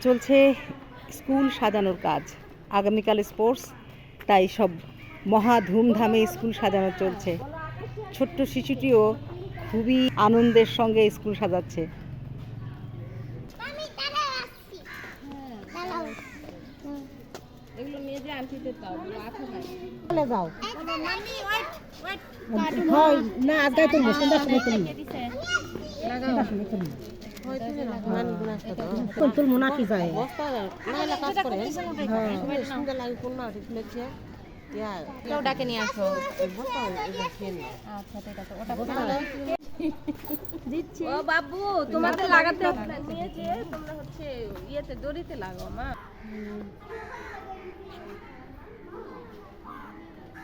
চলছে স্কুল সাজানোর কাজ। আগামীকাল স্পোর্টস, তাই সব মহা ধুমধামে স্কুল সাজানো চলছে। ছোট্ট শিশুটিও খুবই আনন্দের সঙ্গে স্কুল সাজাচ্ছে। এগুলো নিয়ে যে আন্টিদের দাও, আঠা নাই। চলে যাও। মাম্মি ওয়েট ওয়েট হয় না, আজকে তুমি সন্ধ্যার সময় তুমি লাগাও। কোন তুল মনা কি যায় কেউ ডাকে নিয়ে আসো। আচ্ছা ঠিক আছে, ওটা দিচ্ছি। ও বাবু, তোমাদের লাগাতে হবে না, নিয়ে যে তোমরা হচ্ছে ইয়েতে দড়িতে লাগাও মা।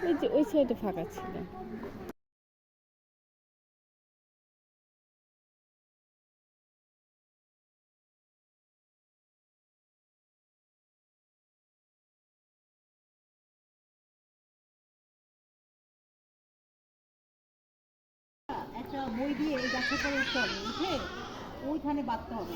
ওই যে ওই সাইডে ফাঁকা ছিল। একটা বই দিয়ে এই গাছের পরে উঠতে হবে, উঠে ওইখানে বাঁধতে হবে।